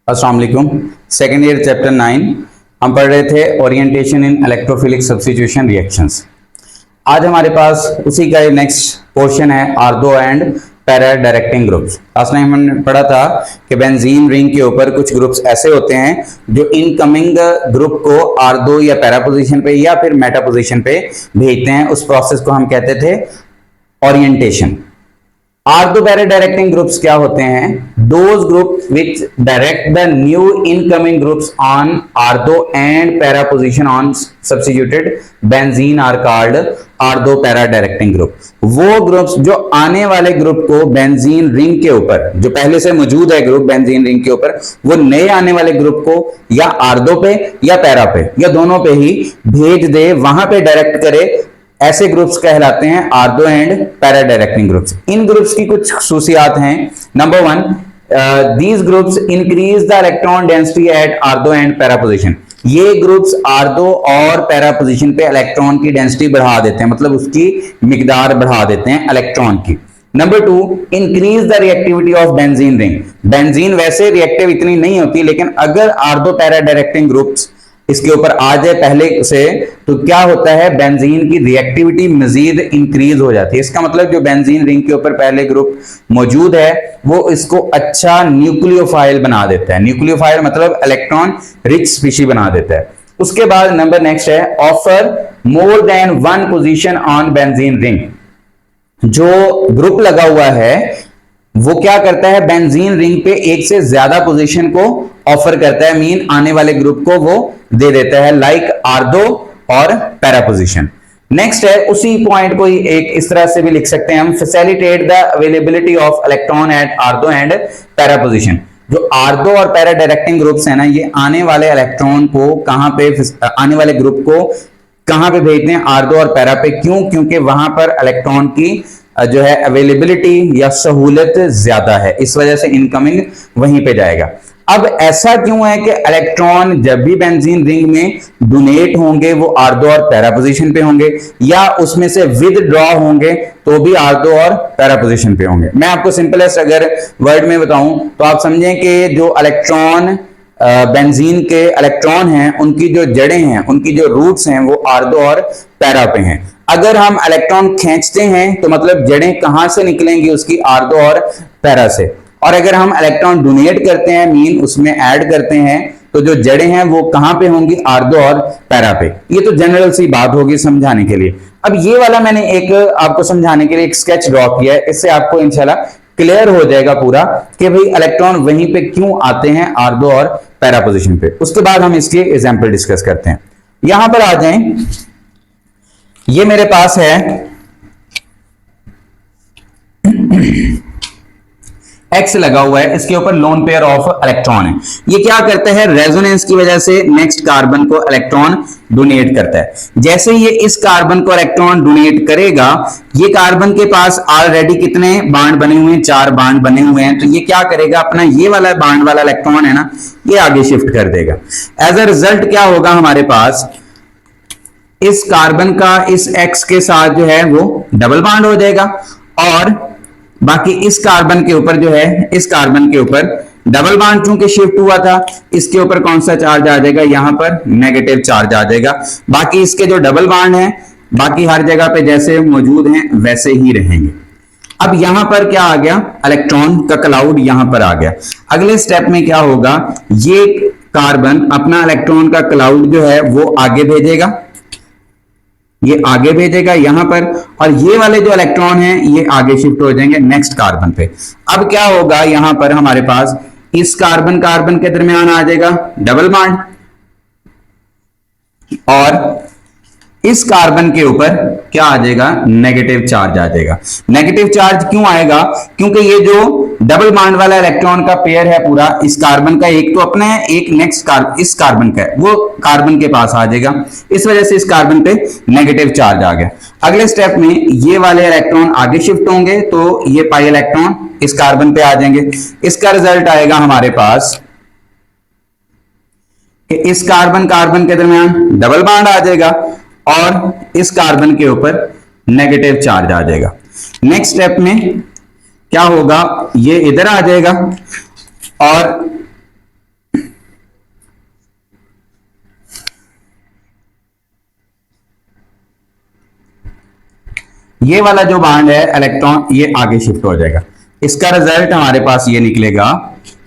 अस्सलाम वालेकुम। Second year chapter 9 हम पढ़ रहे थे ओरिएंटेशन इन इलेक्ट्रोफिलिक सब्स्टिट्यूशन रिएक्शंस। आज हमारे पास उसी का नेक्स्ट पोर्शन है ortho and para directing groups. Last time हमने पढ़ा था कि बेंजीन रिंग के ऊपर कुछ ग्रुप्स ऐसे होते हैं जो इनकमिंग ग्रुप को आर्थो या पैरा पोजीशन पे या फिर मेटा पोजीशन पे भेजते हैं। उस प्रोसेस को हम कहते थे orientation. Ortho para directing groups क्या होते हैं? Those group which direct the new incoming groups on ortho and para position on substituted benzene are called ortho para directing group. वो ग्रुप्स जो आने वाले ग्रुप को बेंजीन रिंग के ऊपर, जो पहले से मौजूद है ग्रुप बेंजीन रिंग के ऊपर, वो नए आने वाले ग्रुप को या आर्थो पे या पैरा पे या दोनों पे ही भेज दे, वहां पे डायरेक्ट करे, ऐसे ग्रुप्स कहलाते हैं ortho and para directing groups. In groups की कुछ खासियत हैं। Number 1, these groups increase the electron density at ortho and para position. ये ग्रुप्स आर्थो और पैरा पोजीशन पे इलेक्ट्रॉन की डेंसिटी बढ़ा देते हैं, मतलब उसकी मिकदार बढ़ा देते हैं इलेक्ट्रॉन की। Number 2, increase the reactivity of benzene ring. Benzene वैसे रिएक्टिव इतनी नहीं होती, लेकिन अगर आर्थो पैरा डायरेक्टिंग ग्रुप्स इसके ऊपर आ जाए पहले से, तो क्या होता है, बेंजीन की रिएक्टिविटी मजीद इंक्रीज हो जाती है। इसका मतलब जो बेंजीन रिंग के ऊपर पहले ग्रुप मौजूद है वो इसको अच्छा न्यूक्लियोफाइल बना देता है। न्यूक्लियोफाइल मतलब इलेक्ट्रॉन रिच स्पीशी बना देता है। उसके बाद नंबर नेक्स्ट है offer more than one position on benzene ring. जो ग्रुप लगा हुआ है वो क्या करता है, बेंजीन रिंग पे एक से ज्यादा पोजीशन को ऑफर करता है, मीन आने वाले ग्रुप को वो दे देता है, लाइक आर्थो और पैरा पोजीशन। नेक्स्ट है, उसी पॉइंट को ही एक इस तरह से भी लिख सकते हैं हम, facilitate the availability of electron at ortho and para position. जो आर्थो और पैरा डायरेक्टिंग ग्रुप्स है ना, ये आने वाले इलेक्ट्रॉन को कहां पे, आने वाले ग्रुप को कहां पे भेजते हैं, आर्थो और पैरा पे। क्यों? क्योंकि वहां पर इलेक्ट्रॉन की जो है अवेलेबिलिटी या सहूलत ज्यादा है, इस वजह से इनकमिंग वहीं पे जाएगा। अब ऐसा क्यों है कि इलेक्ट्रॉन जब भी बेंजीन रिंग में डोनेट होंगे वो आर्थो और पैरा पोजीशन पे होंगे, या उसमें से विदड्रॉ होंगे तो भी आर्थो और पैरा पोजीशन पे होंगे। मैं आपको सिंपलेस्ट अगर वर्ड में बताऊं तो आप समझें कि जो इलेक्ट्रॉन बेंजीन के इलेक्ट्रॉन हैं, उनकी जो जड़ें हैं, उनकी जो रूट्स हैं, वो आर्थो और पैरा पे हैं। अगर हम इलेक्ट्रॉन खींचते हैं तो मतलब जड़ें कहां से निकलेंगी उसकी, आर्थो और पैरा से। और अगर हम इलेक्ट्रॉन डोनेट करते हैं, मीन उसमें ऐड करते हैं, तो जो जड़ें हैं वो कहां पे होंगी, आर्थो और पैरा पे। ये तो जनरल सी बात होगी समझाने के लिए। अब ये वाला मैंने एक आपको समझाने के लिए एक स्केच ड्रॉ किया है, इससे आपको इंशाल्लाह क्लियर हो जाएगा पूरा कि भाई इलेक्ट्रॉन वहीं पे क्यों आते हैं, आर्थो और पैरा पोजीशन पे। उसके बाद हम इसके एग्जांपल डिस्कस करते हैं। यहां पर आ जाएं, ये मेरे पास है X लगा हुआ है, इसके ऊपर लोन पेयर ऑफ इलेक्ट्रॉन है। ये क्या करता है, रेजोनेंस की वजह से नेक्स्ट कार्बन को इलेक्ट्रॉन डोनेट करता है। जैसे ये इस कार्बन को इलेक्ट्रॉन डोनेट करेगा, ये कार्बन के पास ऑलरेडी कितने बांड बने हुए हैं, 4 बांड बने हुए हैं, तो ये क्या करेगा, अपना ये वाला बांड वाला इलेक्ट्रॉन है ना, ये आगे शिफ्ट कर देगा। एज अ रिजल्ट क्या होगा, हमारे पास इस कार्बन का इस X के साथ जो है वो डबल बांड हो जाएगा, और बाकी इस कार्बन के ऊपर जो है, इस कार्बन के ऊपर डबल बांड चूंकि शिफ्ट हुआ था, इसके ऊपर कौन सा चार्ज आ जाएगा, यहां पर नेगेटिव चार्ज आ जाएगा। बाकी इसके जो डबल बांड हैं, बाकी हर जगह पे जैसे मौजूद हैं वैसे ही रहेंगे। अब यहां पर क्या आ गया, इलेक्ट्रॉन का क्लाउड यहां पर आ गया। अगले स्टेप में क्या होगा, ये कार्बन अपना इलेक्ट्रॉन का क्लाउड जो है वो आगे भेजेगा, ये आगे भेजेगा यहां पर, और ये वाले जो इलेक्ट्रॉन हैं ये आगे शिफ्ट हो जाएंगे नेक्स्ट कार्बन पे। अब क्या होगा, यहां पर हमारे पास इस कार्बन कार्बन के दरमियान आ जाएगा डबल बॉन्ड, और इस कार्बन के ऊपर क्या आ जाएगा, नेगेटिव चार्ज आ जाएगा। नेगेटिव चार्ज क्यों आएगा, क्योंकि ये जो डबल बॉन्ड वाला इलेक्ट्रॉन का पेयर है पूरा, इस कार्बन का एक तो अपना है, एक नेक्स्ट इस कार्बन का है, वो कार्बन के पास आ जाएगा, इस वजह से इस कार्बन पे नेगेटिव चार्ज आ गया। अगले स्टेप में ये वाले इलेक्ट्रॉन आगे शिफ्ट होंगे, तो ये पाई इलेक्ट्रॉन इस कार्बन पे आ जाएंगे। इसका रिजल्ट आएगा हमारे पास कि इस कार्बन कार्बन के दरमियान डबल बॉन्ड आ जाएगा, और इस कार्बन के ऊपर नेगेटिव चार्ज आ जाएगा। नेक्स्ट स्टेप में क्या होगा, ये इधर आ जाएगा, और ये वाला जो बॉन्ड है इलेक्ट्रॉन ये आगे शिफ्ट हो जाएगा। इसका रिजल्ट हमारे पास ये निकलेगा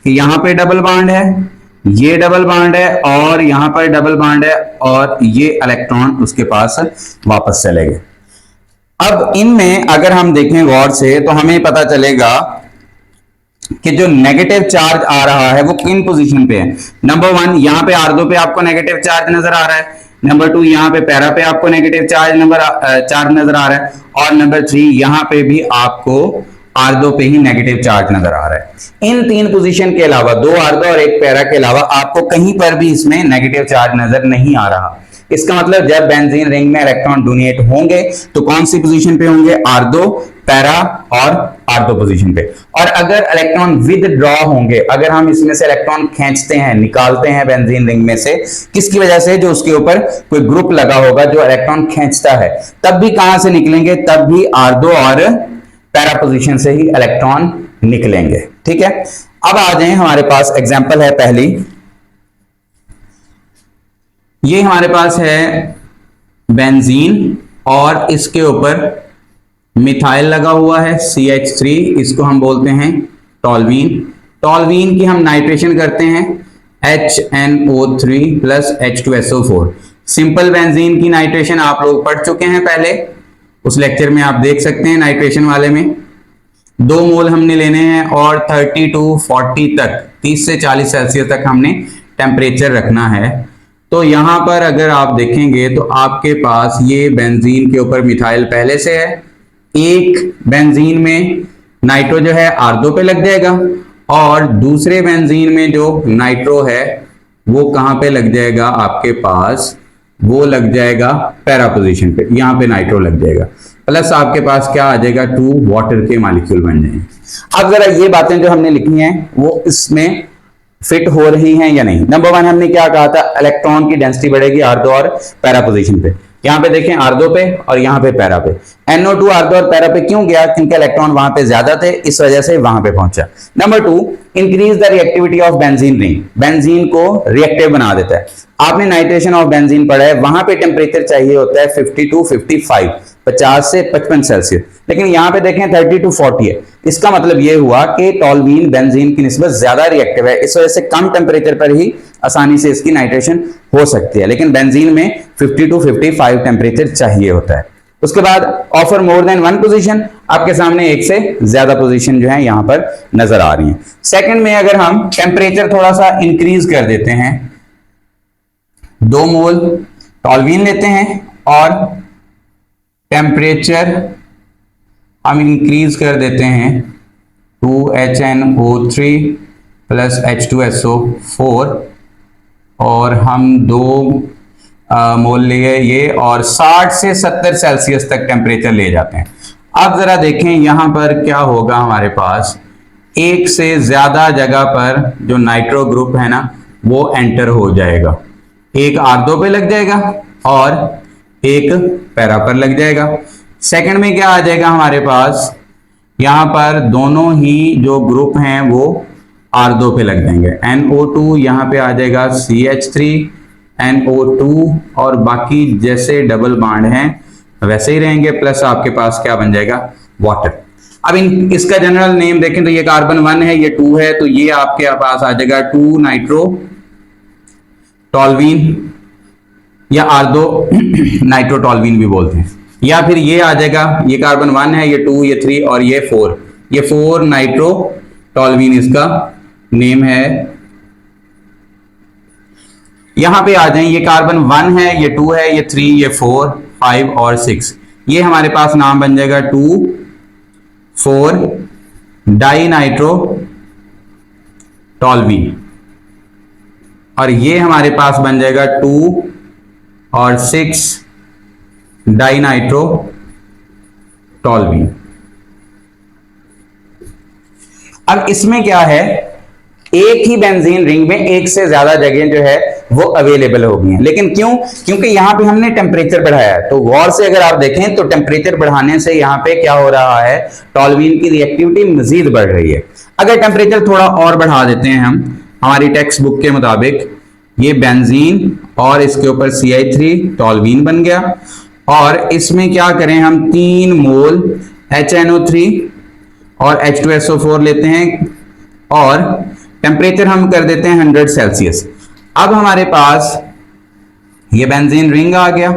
कि यहां पे डबल बॉन्ड है, ये डबल बॉन्ड है और यहां पर डबल बॉन्ड है और ये इलेक्ट्रॉन उसके पास वापस चले गए। अब इनमें अगर हम देखें गौर से तो हमें पता चलेगा कि जो नेगेटिव चार्ज आ रहा है वो किन पोजीशन पे है। नंबर 1 यहां पे R2 पे आपको नेगेटिव चार्ज नजर आ रहा है, नंबर 2 यहां पे पैरा पे आपको नेगेटिव चार्ज नजर आ रहा है और नंबर 3 यहां पे भी आपको R2 पे ही नेगेटिव चार्ज नजर आ रहा है। इन 3 पोजीशन के अलावा 2 R2 और 1 पैरा के अलावा आपको कहीं पर भी इसमें नेगेटिव चार्ज नजर नहीं आ रहा। इसका मतलब जब बेंजीन रिंग में इलेक्ट्रॉन डोनेट होंगे तो कौन सी पोजीशन पे होंगे, R2 पैरा और R2 पोजीशन पे। और अगर इलेक्ट्रॉन विदड्रॉ होंगे, अगर हम इसमें से इलेक्ट्रॉन खींचते हैं, निकालते हैं बेंजीन रिंग में से, किसकी वजह से, जो उसके ऊपर कोई ग्रुप लगा होगा जो इलेक्ट्रॉन खींचता है, तब भी कहां से निकलेंगे, तब भी R2 और पैरा पोजीशन से ही इलेक्ट्रॉन निकलेंगे। ठीक है, अब आ जाए हमारे पास एग्जांपल है पहली। ये हमारे पास है बेंजीन और इसके ऊपर मिथाइल लगा हुआ है CH3, इसको हम बोलते हैं टॉल्वीन। टॉल्वीन की हम नाइट्रेशन करते हैं HNO3 plus H2SO4। Simple benzene की नाइट्रेशन आप लोग पढ़ चुके हैं पहले, उस लेक्चर में आप देख सकते हैं। नाइट्रेशन वाले में 2 मोल हमने लेने हैं और 30 to 40 तक, 30 से 40 सेल्सियस तक हमने टेम्परेचर रखना है। तो यहां पर अगर आप देखेंगे तो आपके पास ये बेंजीन के ऊपर मिथाइल पहले से है, एक बेंजीन में नाइट्रो जो है R2 पे लग जाएगा और दूसरे बेंजीन में जो नाइट्रो है वो कहां पे लग जाएगा, आपके पास वो लग जाएगा पैरा पोजीशन पे, यहां पे नाइट्रो लग जाएगा। प्लस आपके पास क्या आ जाएगा, 2 वाटर के मॉलिक्यूल बन जाएंगे। अब जरा ये बातें जो हमने लिखी हैं वो इसमें फिट हो रही हैं या नहीं। नंबर 1 हमने क्या कहा था, इलेक्ट्रॉन की डेंसिटी बढ़ेगी R2 और पैरा पोजीशन पे। यहां पे देखें R2 पे और यहां पे पैरा पे। NO2 R2 और पैरा पे क्यों गया, क्योंकि इलेक्ट्रॉन वहां पे ज्यादा थे, इस वजह से वहां पे पहुंचा। Number 2 increase the reactivity of benzene ring, benzene को रिएक्टिव बना देता है। आपने नाइट्रेशन ऑफ बेंजीन पढ़ा है, वहां पे टेम्परेचर चाहिए होता है 50 to 55, 50 से 55 सेल्सियस, लेकिन यहां पे देखें 30 to 40 है। इसका मतलब यह हुआ कि टॉल्वीन बेंजीन की निस्बत ज्यादा रिएक्टिव है, इस वजह से कम टेम्परेचर पर ही आसानी से इसकी नाइट्रेशन हो सकती है, लेकिन बेंजीन में 50 to 55 टेम्परेचर चाहिए होता है। उसके बाद ऑफर मोर देन 1 पोजीशन, आपके सामने एक से ज्यादा पोजीशन जो है यहां पर नजर आ रही है। सेकंड में अगर हम टेम्परेचर थोड़ा सा इंक्रीज कर देते हैं, 2 मोल टॉल्वीन लेते हैं और टेम्परेचर हम इंक्रीज कर देते हैं 2HNO3 प्लस H2SO4 और हम 2 मोल लिए ये और 60 से 70 सेल्सियस तक टेम्परेचर ले जाते हैं। अब जरा देखें यहां पर क्या होगा, हमारे पास एक से ज्यादा जगह पर जो नाइट्रो ग्रुप है ना वो एंटर हो जाएगा। एक R2 पे लग जाएगा और एक पैरा पर लग जाएगा। सेकंड में क्या आ जाएगा हमारे पास, यहां पर दोनों ही जो ग्रुप हैं वो R2 पे लग जाएंगे। NO2 यहां पे आ जाएगा CH3 NO2 और बाकी जैसे डबल बॉन्ड हैं वैसे ही रहेंगे, प्लस आपके पास क्या बन जाएगा, वाटर। अब इसका जनरल नेम देखें तो ये कार्बन 1 है, ये 2 है, तो ये आपके पास आ जाएगा 2 नाइट्रो टॉल्वीन या R2 नाइट्रो टॉल्वीन भी बोलते हैं, या फिर ये आ जाएगा, ये कार्बन 1 है, ये 2, ये 3 और ये 4, ये 4 नाइट्रो टॉल्वीन इसका नेम है। यहां पे आ जाएं, ये कार्बन 1 है, ये 2 है, ये 3, ये 4, 5 और 6, ये हमारे पास नाम बन जाएगा 2,4 डाई नाइट्रो टॉल्वीन और ये हमारे पास बन जाएगा 2 और 6 डाई नाइट्रो टॉल्वीन। अब इसमें क्या है, एक ही बेंजीन रिंग में एक से ज्यादा जगह जो है वो अवेलेबल हो गई हैं, लेकिन क्यों, क्योंकि यहां पे हमने टेम्परेचर बढ़ाया है। तो गौर से अगर आप देखें तो टेम्परेचर बढ़ाने से यहां पे क्या हो रहा है, टॉल्वीन की रिएक्टिविटी मजीद बढ़ रही है। अगर टेम्परेचर थोड़ा और बढ़ा देते हैं हम, हमारी टेक्स्ट बुक के मुताबिक ये बेंजीन और इसके ऊपर CH3 टॉल्वीन बन गया और इसमें क्या करें हम 3 मोल HNO3 और H2SO4 लेते हैं और टेम्परेचर हम कर देते हैं 100 सेल्सियस। अब हमारे पास ये बेंजीन रिंग आ गया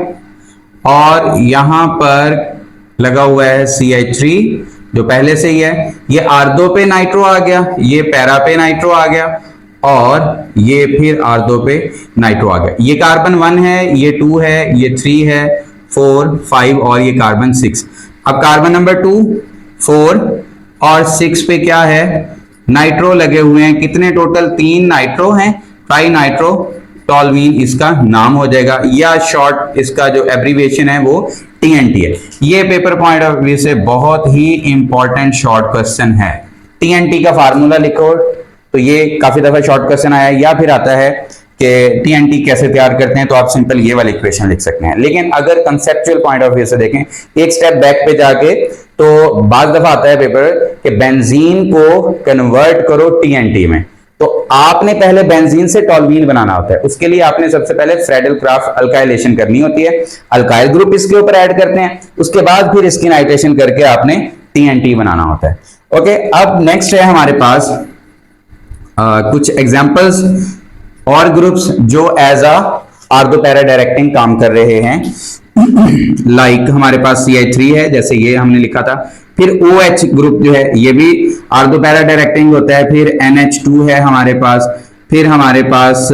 और यहां पर लगा हुआ है CH3 जो पहले से ही है, ये R2 पे नाइट्रो आ गया, ये पैरा पे नाइट्रो आ गया और ये फिर R2 पे नाइट्रो आ गया। ये कार्बन 1 है, ये 2 है, ये 3 है, 4, 5 और ये कार्बन 6। अब कार्बन नंबर 2, 4 और 6 पे क्या है, नाइट्रो लगे हुए हैं। कितने टोटल? 3 नाइट्रो हैं, ट्राई नाइट्रो टॉल्वीन इसका नाम हो जाएगा, या शॉर्ट इसका जो एब्रीविएशन है वो TNT है। ये पेपर पॉइंट ऑफ व्यू से बहुत ही इंपॉर्टेंट शॉर्ट क्वेश्चन है। TNT का फार्मूला लिखो, तो ये काफी दफा शॉर्ट क्वेश्चन आया है, या फिर आता है कि TNT कैसे तैयार करते हैं, तो आप सिंपल ये वाली इक्वेशन लिख सकते हैं। लेकिन अगर कंसेप्चुअल पॉइंट ऑफ व्यू से देखें, एक स्टेप बैक पे जाके, तो बार दफा आता है पेपर कि बेंजीन को कन्वर्ट करो TNT में, तो आपने पहले बेंजीन से टॉल्वीन बनाना होता है। उसके लिए आपने सबसे पहले फ्रेडल-क्राफ्ट अल्काइलेशन करनी होती है, अल्काइल ग्रुप इसके ऊपर ऐड करते हैं, उसके बाद फिर इसकी नाइट्रेशन करके आपने TNT बनाना होता है। ओके, अब नेक्स्ट है हमारे पास कुछ एग्जांपल्स और ग्रुप्स जो as a ortho para directing काम कर रहे हैं। लाइक हमारे पास CH3 है, जैसे ये हमने लिखा था, फिर OH ग्रुप जो है ये भी आर्थो पैरा डायरेक्टिंग होता है, फिर NH2 है हमारे पास, फिर हमारे पास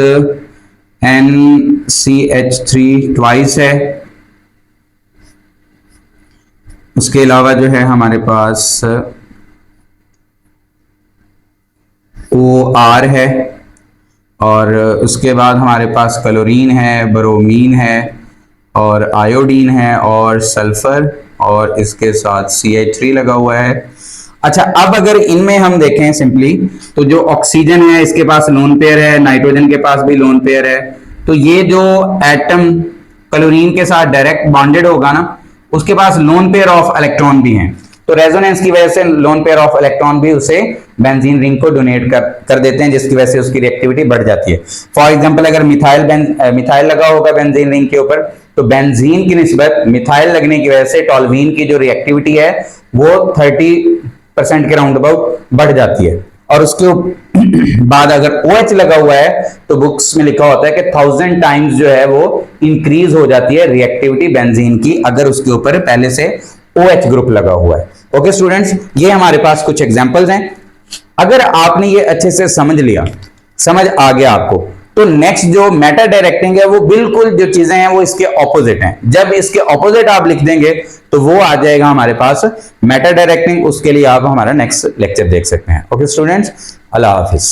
NCH3 ट्वाइस है, उसके अलावा जो है हमारे पास OR है, और उसके बाद हमारे पास क्लोरीन है, ब्रोमीन है और आयोडीन है और सल्फर, और इसके साथ CH3 लगा हुआ है। अच्छा, अब अगर इनमें हम देखें सिंपली, तो जो ऑक्सीजन है इसके पास लोन पेयर है, नाइट्रोजन के पास भी लोन पेयर है, तो ये जो एटम क्लोरीन के साथ डायरेक्ट बॉन्डेड होगा ना, उसके पास लोन पेयर ऑफ इलेक्ट्रॉन भी हैं, तो रेजोनेंस की वजह से लोन पेयर ऑफ इलेक्ट्रॉन भी उसे बेंजीन रिंग को डोनेट कर देते हैं, जिसकी वजह से उसकी रिएक्टिविटी बढ़ जाती है। फॉर एग्जांपल, अगर मिथाइल लगा होगा बेंजीन रिंग के ऊपर, तो बेंजीन की निस्बत मिथाइल लगने की वजह से टॉल्वीन की जो रिएक्टिविटी है वो 30% के राउंड अबाउट बढ़ जाती है। और उसके बाद अगर OH लगा हुआ है, तो बुक्स में लिखा होता है कि 1000 टाइम्स जो है वो इंक्रीज हो जाती है रिएक्टिविटी बेंजीन की, अगर उसके ऊपर पहले से OH ग्रुप लगा हुआ है। ओके स्टूडेंट्स, ये हमारे पास कुछ एग्जांपल्स हैं। अगर आपने ये अच्छे से समझ लिया, समझ आ गया आपको, तो नेक्स्ट जो मेटा डायरेक्टिंग है वो बिल्कुल जो चीजें हैं वो इसके ऑपोजिट हैं। जब इसके ऑपोजिट आप लिख देंगे तो वो आ जाएगा हमारे पास मेटा डायरेक्टिंग। उसके लिए आप हमारा नेक्स्ट लेक्चर देख सकते हैं। ओके स्टूडेंट्स, अल्लाह हाफिज।